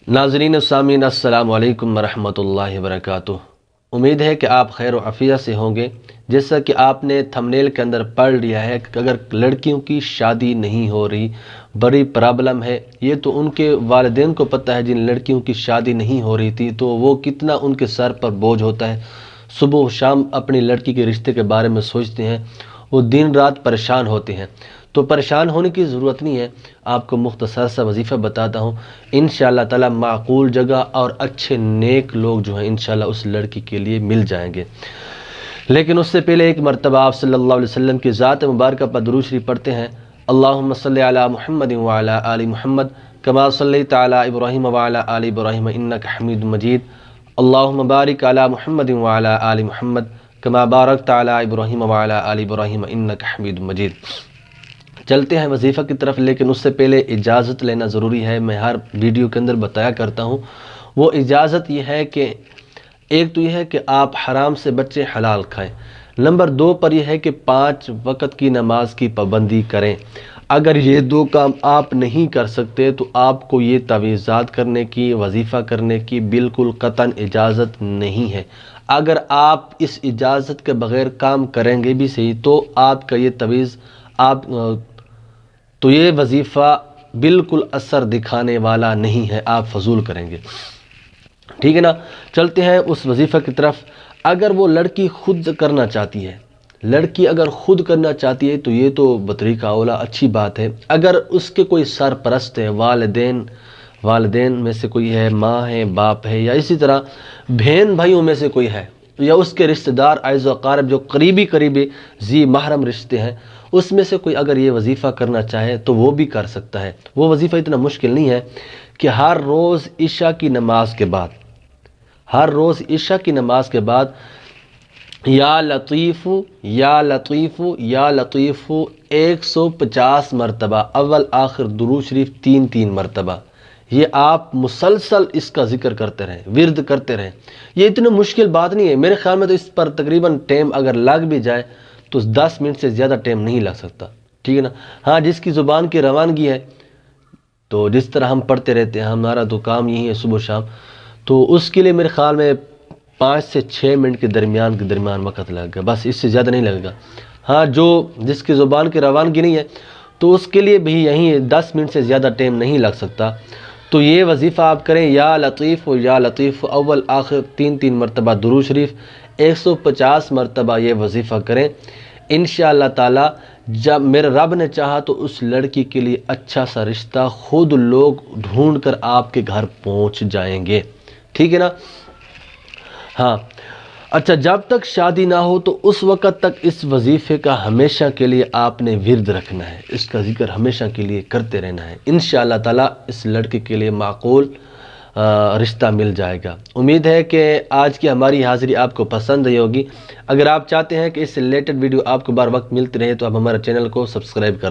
ناظرین و سامعین السلام علیکم ورحمۃ اللہ وبرکاتہ۔ امید ہے کہ آپ خیر و عافیت سے ہوں گے۔ جیسا کہ آپ نے تھمبنیل کے اندر پڑھ لیا ہے کہ اگر لڑکیوں کی شادی نہیں ہو رہی، بڑی پرابلم ہے۔ یہ تو ان کے والدین کو پتہ ہے جن لڑکیوں کی شادی نہیں ہو رہی تھی، تو وہ کتنا ان کے سر پر بوجھ ہوتا ہے۔ صبح و شام اپنی لڑکی کے رشتے کے بارے میں سوچتے ہیں، وہ دن رات پریشان ہوتے ہیں۔ تو پریشان ہونے کی ضرورت نہیں ہے، آپ کو مختصر سا وظیفہ بتاتا ہوں۔ انشاءاللہ تعالی معقول جگہ اور اچھے نیک لوگ جو ہیں انشاءاللہ اس لڑکی کے لیے مل جائیں گے۔ لیکن اس سے پہلے ایک مرتبہ آپ صلی اللہ علیہ وسلم کی ذات مبارکہ پر درود شریف پڑھتے ہیں۔ اللہم صلی علی محمد وعلی آل محمد کما صلیت علی ابراہیم وعلی آل ابراہیم انک حمید مجید۔ اللہم بارک علی محمد وعلی آل محمد کما بارکت علی ابراہیم وعلی آل ابراہیم انک حمید مجید۔ چلتے ہیں وظیفہ کی طرف، لیکن اس سے پہلے اجازت لینا ضروری ہے۔ میں ہر ویڈیو کے اندر بتایا کرتا ہوں، وہ اجازت یہ ہے کہ ایک تو یہ ہے کہ آپ حرام سے بچے حلال کھائیں۔ نمبر 2 پر یہ ہے کہ 5 وقت کی نماز کی پابندی کریں۔ اگر یہ 2 کام آپ نہیں کر سکتے تو آپ کو یہ تعویذات کرنے کی، وظیفہ کرنے کی بالکل قطعاً اجازت نہیں ہے۔ اگر آپ اس اجازت کے بغیر کام کریں گے بھی صحیح تو آپ کا یہ تعویذ تو یہ وظیفہ بالکل اثر دکھانے والا نہیں ہے، آپ فضول کریں گے، ٹھیک ہے نا۔ چلتے ہیں اس وظیفہ کی طرف۔ اگر وہ لڑکی خود کرنا چاہتی ہے، لڑکی اگر خود کرنا چاہتی ہے تو یہ تو بطریقہ اولا اچھی بات ہے۔ اگر اس کے کوئی سرپرست ہے، والدین میں سے کوئی ہے، ماں ہے، باپ ہے، یا اسی طرح بہن بھائیوں میں سے کوئی ہے، یا اس کے رشتہ دار اعز و اقارب جو قریبی ذی محرم رشتے ہیں، اس میں سے کوئی اگر یہ وظیفہ کرنا چاہے تو وہ بھی کر سکتا ہے۔ وہ وظیفہ اتنا مشکل نہیں ہے کہ ہر روز عشاء کی نماز کے بعد یا لطیف یا لطیف یا لطیف 150 مرتبہ اول آخر درود شریف 3 مرتبہ، یہ آپ مسلسل اس کا ذکر کرتے رہیں، ورد کرتے رہیں۔ یہ اتنی مشکل بات نہیں ہے، میرے خیال میں تو اس پر تقریباً ٹائم اگر لگ بھی جائے تو 10 منٹ سے زیادہ ٹائم نہیں لگ سکتا، ٹھیک ہے نا۔ ہاں، جس کی زبان کی روانگی ہے، تو جس طرح ہم پڑھتے رہتے ہیں، ہمارا تو کام یہی ہے صبح و شام، تو اس کے لیے میرے خیال میں 5 سے 6 منٹ کے درمیان وقت لگے گا، بس اس سے زیادہ نہیں لگے گا۔ ہاں، جس کی زبان کی روانگی نہیں ہے تو اس کے لیے بھی یہیں 10 منٹ سے زیادہ ٹائم نہیں لگ سکتا۔ تو یہ وظیفہ آپ کریں، یا لطیف اول آخر 3 مرتبہ درود شریف 150 مرتبہ یہ وظیفہ کریں۔ انشاءاللہ تعالی جب میرے رب نے چاہا تو اس لڑکی کے لیے اچھا سا رشتہ خود لوگ ڈھونڈ کر آپ کے گھر پہنچ جائیں گے، ٹھیک ہے نا۔ ہاں اچھا، جب تک شادی نہ ہو تو اس وقت تک اس وظیفے کا ہمیشہ کے لیے آپ نے ورد رکھنا ہے، اس کا ذکر ہمیشہ کے لیے کرتے رہنا ہے۔ انشاءاللہ تعالی اس لڑکے کے لیے معقول رشتہ مل جائے گا۔ امید ہے کہ آج کی ہماری حاضری آپ کو پسند آئی ہوگی۔ اگر آپ چاہتے ہیں کہ اس سے ریلیٹڈ ویڈیو آپ کو بار وقت ملتی رہے تو آپ ہمارے چینل کو سبسکرائب کر دیں۔